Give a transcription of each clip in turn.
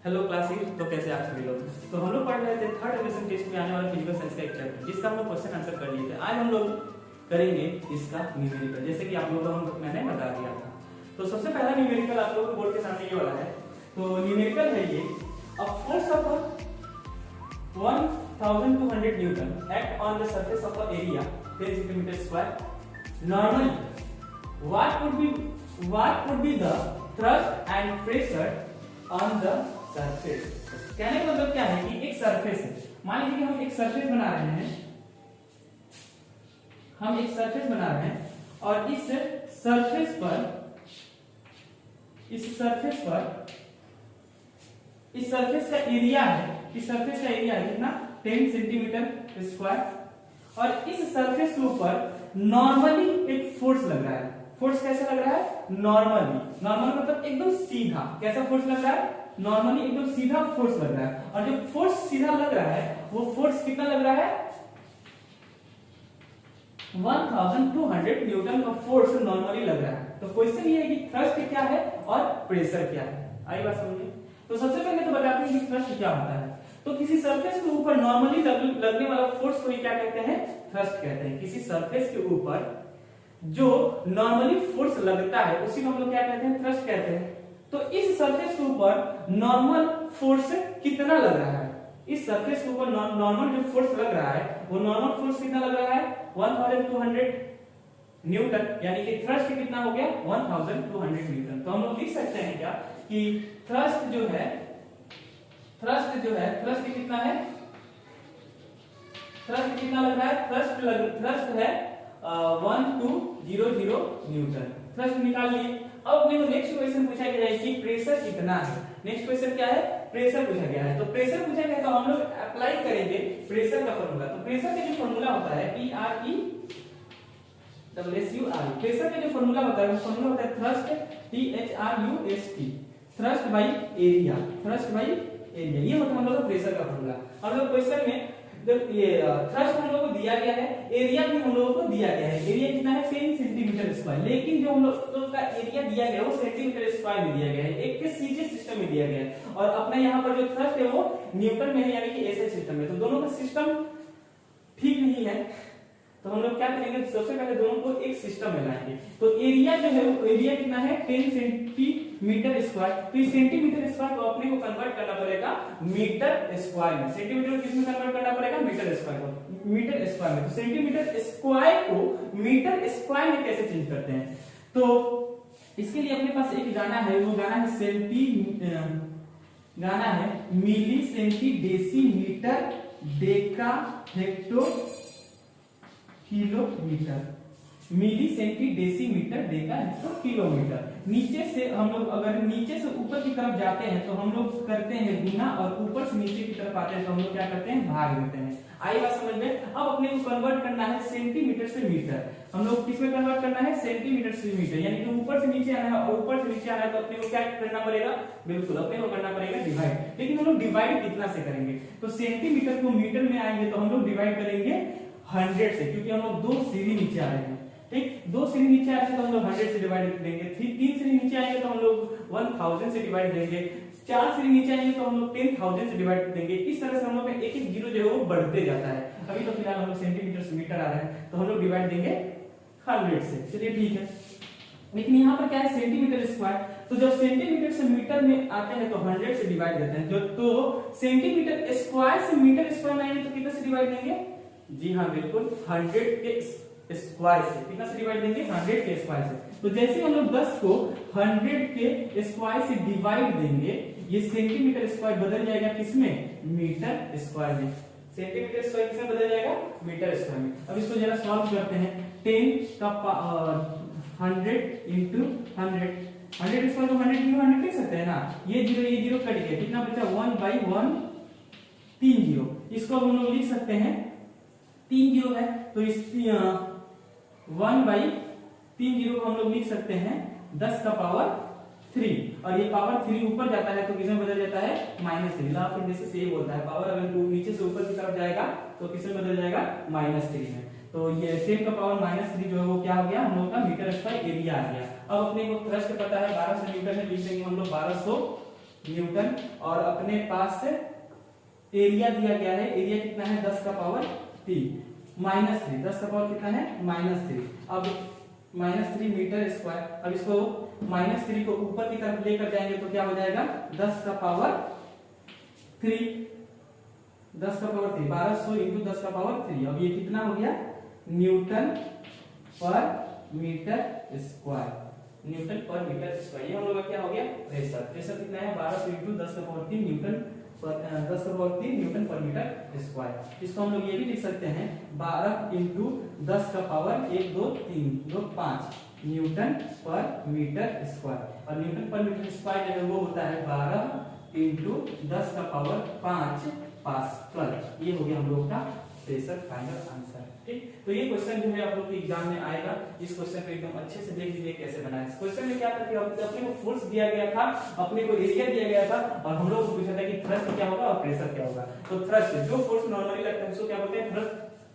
Hello class 8। तो कैसे आप सभी लोग। तो हम लोग पढ़ रहे थे थर्ड एडिशन टेस्ट में आने वाला फिजिकल साइंस का एक चैप्टर जिसका हम लोग क्वेश्चन आंसर कर लिए थे। आज हम लोग करेंगे इसका न्यूमेरिकल, जैसे कि आप लोगों को मैंने बता दिया था। तो सबसे पहला न्यूमेरिकल आप लोगों को बोर्ड के सामने ये वाला है। तो न्यूमेरिकल है ये, अ force of 1200 Newton act on the surface of a area 10 centimetre square normally what would be the thrust and pressure on the surface। कहने का मतलब क्या है कि एक सरफेस है, मान लीजिए कि हम एक सरफेस बना रहे हैं, और इस सरफेस का एरिया है, कितना 10 सेंटीमीटर स्क्वायर, और इस सरफेस के ऊपर नॉर्मली एक फोर्स लग रहा है। फोर्स कैसा लग रहा है? नॉर्मली मतलब एकदम सीधा। कैसा फोर्स लग रहा है? नॉर्मली एकदम सीधा फोर्स लग रहा है। और जो फोर्स सीधा लग रहा है वो फोर्स कितना लग रहा है? 1200 न्यूटन का फोर्स नॉर्मली लग रहा है। तो क्वेश्चन ये है कि थ्रस्ट क्या है और प्रेशर क्या है। आई बात समझिए। तो सबसे पहले तो बताते हैं कि थ्रस्ट क्या होता है। तो किसी सरफेस के ऊपर नॉर्मली लगने वाला फोर्स को क्या कहते हैं? थ्रस्ट कहते हैं। किसी सरफेस के ऊपर जो नॉर्मली फोर्स लगता है उसी को हम लोग क्या कहते हैं? थ्रस्ट कहते हैं। तो इस सरफेस के ऊपर नॉर्मल फोर्स कितना लग रहा है? इस सरफेस के ऊपर नॉर्मल जो फोर्स लग रहा है वो नॉर्मल फोर्स कितना लग रहा है? 1200 न्यूटन, यानी कि थ्रस्ट कितना हो गया? 1200 न्यूटन। तो हम लोग लिख सकते हैं क्या कि थ्रस्ट कितना है? थ्रस्ट कितना लग रहा है? थ्रस्ट है 1200 न्यूटन। थ्रस्ट निकाल लिए। अब अपने को नेक्स्ट क्वेश्चन पूछा गया है कि प्रेशर कितना है। नेक्स्ट क्वेश्चन क्या है? प्रेशर पूछा गया है। तो प्रेशर पूछा गया तो हम लोग अप्लाई करेंगे प्रेशर का फॉर्मूला। तो प्रेशर का जो फॉर्मूला होता है PRESSUR। प्रेशर का जो फॉर्मूला होता है वो फॉर्मूला होता है थ्रस्ट थ्रस्ट बाय एरिया। ये होता है हम लोग का प्रेशर का फॉर्मूला। हम लोग क्वेश्चन में ये थ्रस्ट हम लोग को दिया गया है, एरिया भी हम लोगों को दिया गया है। एरिया कितना है? 10 सेंटीमीटर स्क्वायर। लेकिन जो हम लोग का एरिया दिया गया है वो सेंटीमीटर स्क्वायर में दिया गया है, एक के सीजे सिस्टम में दिया गया है। और अपने यहाँ पर जो थ्रस्ट है वो न्यूटन में है, यानी कि ऐसे सिस्टम में। तो दोनों का सिस्टम ठीक नहीं है। तो हम लोग क्या करेंगे? सबसे पहले दोनों को एक सिस्टम में लाएंगे। तो एरिया जो है वो एरिया कितना है? 10 सेंटीमीटर स्क्वायर। तो इस सेंटीमीटर स्क्वायर को अपने को कन्वर्ट करना पड़ेगा मीटर स्क्वायर में। सेंटीमीटर किस में कन्वर्ट करना पड़ेगा? मीटर स्क्वायर को मीटर स्क्वायर में। तो सेंटीमीटर स्क्वायर को मीटर स्क्वायर में कैसे चेंज करते हैं? तो इसके लिए अपने पास एक गाना है, वो गाना है milli centi decimeter deca hecto kilometer. Milli centi decimeter deca hecto kilometer. नीचे से हम लोग अगर नीचे से ऊपर की तरफ जाते हैं तो हम लोग करते हैं गुना, और ऊपर से नीचे की तरफ आते हैं तो हम लोग क्या करते हैं? भाग देते हैं। आई बात समझ में? अब अपने को कन्वर्ट करना है सेंटीमीटर से मीटर। हम लोग किस में कन्वर्ट करना है? सेंटीमीटर से मीटर। यानी कि ऊपर से नीचे आना है और ऊपर से नीचे आना है तो अपने को क्या करना पड़ेगा? बिल्कुल अपने को करना पड़ेगा डिवाइड। लेकिन हम लोग डिवाइड कितना से करेंगे? तो सेंटीमीटर को मीटर में आएंगे तो हम लोग डिवाइड करेंगे 100 से, क्योंकि हम लोग 2 सीढ़ी नीचे आ रहे हैं। ठीक, 2 सीढ़ी नीचे आ रहे हैं तो हम लोग 100 से डिवाइड देंगे। 3 सीढ़ी नीचे आएंगे तो हम लोग 1000 से डिवाइड देंगे। 4 सीढ़ी नीचे आएंगे तो हम लोग 10000 से डिवाइड देंगे। इस तरह से हम लोग एक एक जीरो जो है वो बढ़ते जाता है। अभी तो फिलहाल हम लोग सेंटीमीटर से मीटर आ रहे हैं तो हम लोग डिवाइड देंगे 100 से। चलिए ठीक है। लेकिन यहाँ पर क्या है? Centimetre square. तो जब सेंटीमीटर से मीटर में आते हैं तो 100 से डिवाइड देते हैं। तो सेंटीमीटर स्क्वायर से मीटर स्क्वायर में आएंगे तो कितना से डिवाइड देंगे? जी हाँ बिल्कुल, 100 के स्क्वायर से। कितना से डिवाइड देंगे? 100 के स्क्वायर से। तो जैसे हम लोग 10 को 100 के स्क्वायर से डिवाइड देंगे, ये सेंटीमीटर स्क्वायर बदल जाएगा किसमें? मीटर स्क्वायर में। सेंटीमीटर स्क्वायर किसमें बदल जाएगा? मीटर स्क्वायर में। अब इसको जरा सॉल्व करते हैं। 10 का 100 इंटू 100 स्क्वायर को 100 लिख सकते हैं ना। ये जीरो कट गया, कितना बचा? 1/1 3 जीरो। इसको हम लोग लिख सकते हैं 3 जीरो है तो इस 1/3 जीरो को हम लोग लिख सकते हैं 10 का पावर 3। और ये पावर 3 ऊपर जाता है तो किसमें बदल जाता है? -3। लॉ ऑफ इंडक्शन से ये बोलता है पावर अगर नीचे से ऊपर की तरफ जाएगा तो किसमें बदल जाएगा? -3 में। तो ये 10 का पावर -3 जो है वो क्या हो गया? हम लोग का मीटर स्क्वायर एरिया आ गया। अब अपने को थ्रस्ट पता है 1200 न्यूटन में, लिख देंगे हम लोग 1200 न्यूटन, और अपने पास एरिया दिया गया है, एरिया कितना है 10 का पावर 3 माइनस 3, 10 का पावर कितना है -3, अब -3 मीटर स्क्वायर। अब इसको -3 को ऊपर की तरफ लेकर जाएंगे तो क्या हो जाएगा 10 का पावर 3, 10 का पावर 3, 1200 इंटू 10 का पावर 3। अब ये कितना हो गया न्यूटन पर मीटर स्क्वायर, न्यूटन पर मीटर स्क्वायर। ये हम लोग का क्या हो गया प्रेशर। प्रेशर कितना है 1200 इंटू 10 का पावर 3 न्यूटन पर 10 का पावर 3 न्यूटन पर मीटर स्क्वायर। इसको हम लोग ये भी लिख सकते हैं 12 इंटू 10 का पावर 1 2 3 2 5 न्यूटन पर मीटर स्क्वायर। और न्यूटन पर मीटर स्क्वायर जो है वो होता है 12 इंटू 10 का पावर 5 पास्कल। ये हो गया हम लोग का प्रेशर फाइनल आंसर। ठीक, तो ये क्वेश्चन जो है आप लोग के एग्जाम में आएगा। इस क्वेश्चन को एकदम अच्छे से देख लीजिए कैसे बना है। इस क्वेश्चन में क्या था कि अपने को फोर्स दिया गया था, अपने को एरिया दिया गया था, और हम लोग को पूछा था कि थ्रस्ट क्या होगा और प्रेशर क्या होगा। तो थ्रस्ट जो फोर्स नॉर्मली लगता है उसको क्या बोलते हैं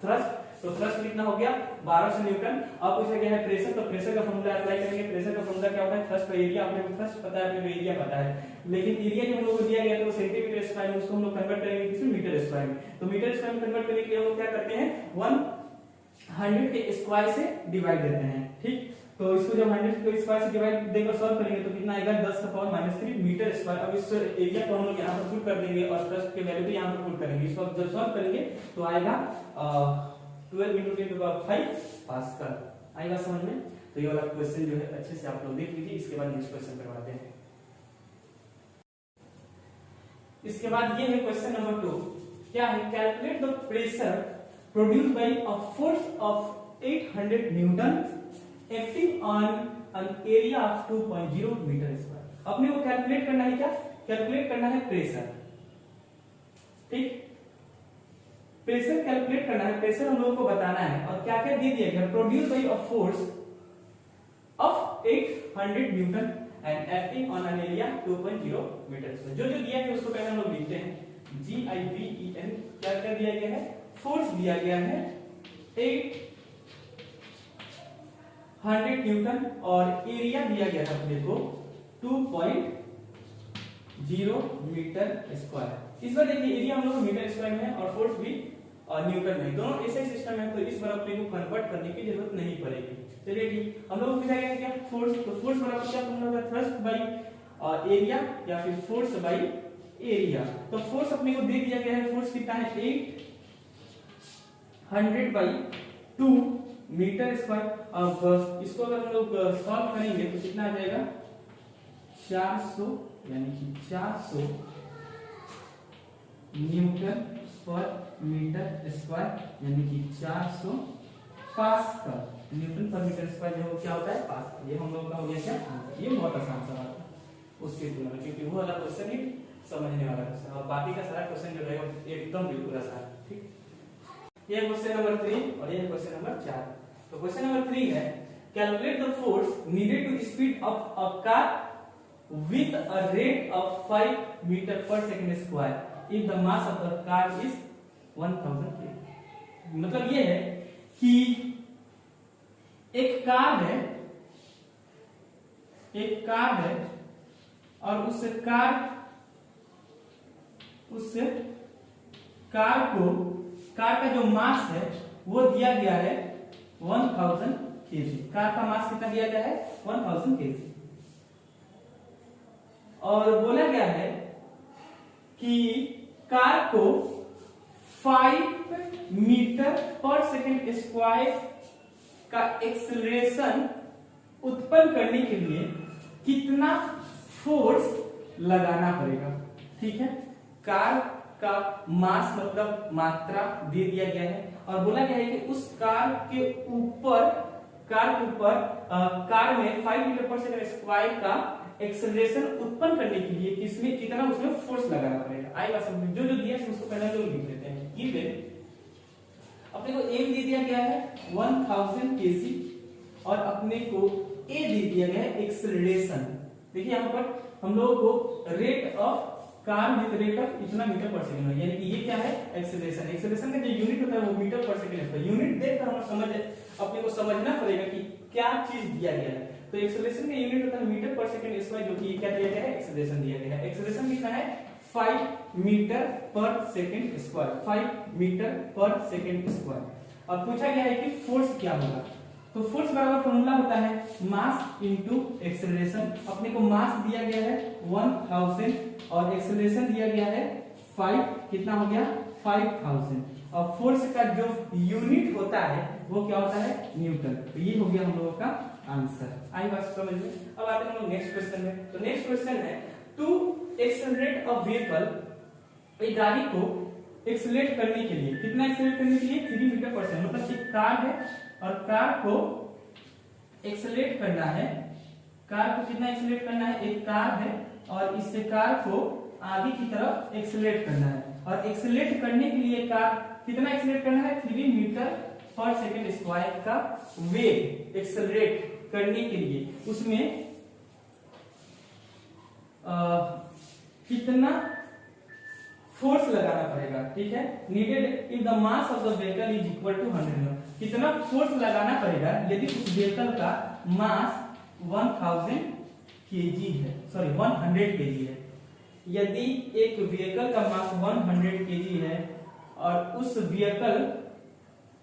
थ्रस्ट। तो थ्रस्ट कितना हो गया 1200 न्यूटन। अब पूछा गया है प्रेशर, तो प्रेशर का फॉर्मूला अप्लाई करेंगे। प्रेशर का फॉर्मूला क्या होता है थ्रस्ट पर एरिया, अपने को थ्रस्ट पता है, अपने को एरिया पता है, लेकिन एरिया जो हम लोग को दिया गया था वो सेंटीमीटर स्क्वायर में, उसको हम लोग कन्वर्ट करेंगे किसमें मीटर स्क्वायर में। तो मीटर स्क्वायर में कन्वर्ट करने के लिए हम लोग क्या करते हैं 100 के स्क्वायर से डिवाइड देते हैं। ठीक, तो इसको जब 100 को स्क्वायर से डिवाइड देकर सॉल्व करेंगे तो कितना आएगा 10 का पावर -3 मीटर स्क्वायर। अब इस एरिया को हम लोग यहाँ पर पुट कर देंगे और थ्रस्ट के वैल्यू भी यहाँ पर पुट करेंगे। इसको जब सॉल्व करेंगे तो आएगा 12 into 10 to the power 5 pascal आएगा समझ में। तो ये वाला क्वेश्चन जो है अच्छे से आप लोग देख लीजिए। इसके बाद नेक्स्ट क्वेश्चन करवाते हैं। इसके बाद ये है क्वेश्चन नंबर 2। क्या है calculate the pressure produced by a force of 800 newton acting on an area of 2.0 metre square. अपने को कैलकुलेट करना है, क्या कैलकुलेट करना है प्रेशर। ठीक, प्रेशर कैलकुलेट करना है, प्रेशर हम लोगों को बताना है, और क्या क्या दे दिया गया produce by a force of 800 newton and acting on an area 2.0 metre square. जो जो दिया है उसको पहले हम लोग लिखते हैं GIVEN। क्या क्या दिया गया है फोर्स दिया गया है 800 न्यूटन और एरिया दिया गया था अपने को 2.0 मीटर स्क्वायर। इस बार देखिए एरिया हम लोग मीटर स्क्वायर में है और फोर्स भी न्यूटन में, दोनों ऐसे सिस्टम है, तो इस बार अपने को कन्वर्ट करने की जरूरत नहीं पड़ेगी। चलिए ठीक, हम लोग को पूछा गया क्या फोर्स, तो फोर्स बराबर क्या फॉर्मूला होगा थ्रस्ट बाय एरिया या फिर फोर्स बाय एरिया। तो फोर्स अपने को दे दिया गया है, फोर्स कितना है 800 बाय 2 मीटर स्क्वायर। अब इसको अगर हम लोग सॉल्व करेंगे तो कितना आ जाएगा 400, यानी कि 400 न्यूटन पर मीटर स्क्वायर, यानी कि 400 पास्कल। न्यूटन पर मीटर स्क्वायर जो क्या होता है पास्कल। ये हम लोग का हो गया क्या, ये बहुत आसान सवाल है उसके तुलना में, क्योंकि वो वाला क्वेश्चन ही समझने वाला क्वेश्चन और बाकी का सारा क्वेश्चन जो है एकदम बिल्कुल आसान। ठीक, ये क्वेश्चन नंबर 3 और ये क्वेश्चन नंबर 4। तो क्वेश्चन नंबर 3 है calculate the force needed to speed up a car with a rate of 5 meter per second square if the mass of the car is 1000 kg। मतलब ये है कि एक car है और उस कार का जो मास है वो दिया गया है 1000 kg। कार का मास कितना दिया गया है 1000 kg और बोला गया है कि कार को 5 मीटर पर सेकेंड स्क्वायर का एक्सेलरेशन उत्पन्न करने के लिए कितना फोर्स लगाना पड़ेगा। ठीक है, कार का मास मतलब मात्रा दे दिया गया है और बोला गया है कि उस कार में 5 मीटर पर सेकेंड स्क्वायर का एक्सेलरेशन उत्पन्न करने के लिए किसमें कितना उसमें फोर्स लगाना पड़ेगा। आएगा समझ, जो जो दिया है उसको पहले लोग लिख देते हैं। गिवन अपने को एम दे दिया गया है 1000 kg और अपने को ए दे दिया गया है एक्सेलरेशन। देखिए यहाँ पर हम लोगों को rate of car with rate of इतना मीटर पर सेकंड, यानी कि ये क्या है एक्सेलरेशन। एक्सेलरेशन का जो यूनिट होता है वो मीटर पर सेकंड है। यूनिट देखकर हम अपने को समझना पड़ेगा कि क्या चीज दिया गया है। तो एक्सेलरेशन का यूनिट होता है मीटर पर सेकंड स्क्वायर, जो कि क्या दिया गया है, एक्सेलरेशन दिया गया है। एक्सेलरेशन कितना है, 5 मीटर पर सेकंड स्क्वायर, 5 मीटर पर सेकंड स्क्वायर। अब पूछा गया है कि फोर्स क्या होगा, तो फोर्स बराबर फॉर्मूला होता है मास इनटू एक्सेलरेशन। अपने को मास दिया गया है 1000 और एक्सेलरेशन दिया गया है 5, कितना हो गया 5000, और फोर्स का जो यूनिट होता है वो क्या होता है, न्यूटन। तो ये हो गया हम लोगों का आंसर। आई बात समझ में। अब आते हैं हम लोग नेक्स्ट क्वेश्चन में। तो नेक्स्ट क्वेश्चन है टू एक्सेलरेट अ व्हीकल, एक गाड़ी को एक्सेलरेट करने के लिए, कितना एक्सेलरेट करने के लिए, 3 मीटर पर सेकंड। मतलब एक कार है और कार को एक्सेलरेट करना है, कार को कितना एक्सेलरेट करना है, एक कार है और इससे कार को आगे की तरफ एक्सेलरेट करना है, और एक्सेलरेट करने के लिए कार कितना एक्सेलरेट करना है, 3 मीटर पर सेकंड स्क्वायर का वेग एक्सेलरेट करने के लिए उसमें कितना फोर्स लगाना पड़ेगा, ठीक है। Needed if the mass of the vehicle is equal to 100, कितना फोर्स लगाना पड़ेगा यदि उस व्हीकल का मास 1000 केजी है, सॉरी 100 केजी है। यदि एक व्हीकल का मास 100 केजी है और उस व्हीकल,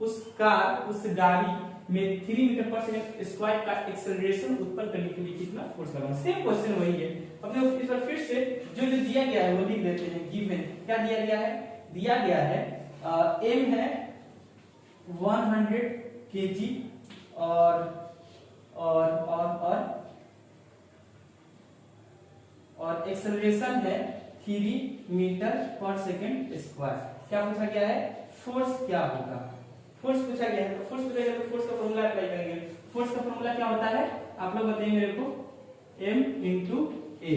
उस कार, उस गाड़ी में 3 मीटर पर सेकंड स्क्वायर का एक्सेलरेशन उत्पन्न करने के लिए कितना फोर्स लगाना। सेम क्वेश्चन वही है, अपने इस बार फिर से जो जो दिया गया है वो लिख देते हैं। गिवन क्या दिया गया है, दिया गया है एम है 100 केजी और एक्सेलरेशन है 3 मीटर पर सेकंड स्क्वायर। क्या पूछा गया है, फोर्स क्या होगा, फोर्स पूछा गया है। तो फोर्स पूछा गया तो फोर्स का फॉर्मूला अप्लाई करेंगे। फोर्स का फॉर्मूला क्या होता है, आप लोग बताइए मेरे को, m इंटू ए।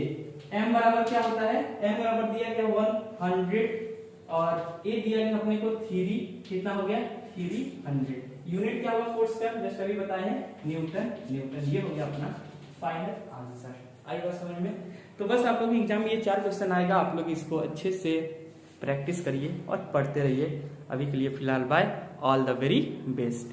m बराबर क्या होता है, m बराबर दिया गया 100 और a दिया गया अपने को 3, कितना हो गया 300। यूनिट क्या होगा फोर्स का, जस्ट अभी बताए हैं, न्यूटन। न्यूटन, ये हो गया अपना फाइनल आंसर। आई बात समझ में। तो बस आप लोग एग्जाम में ये 4 क्वेश्चन आएगा, आप लोग इसको अच्छे से प्रैक्टिस करिए और पढ़ते रहिए। अभी के लिए फिलहाल bye, all the very best.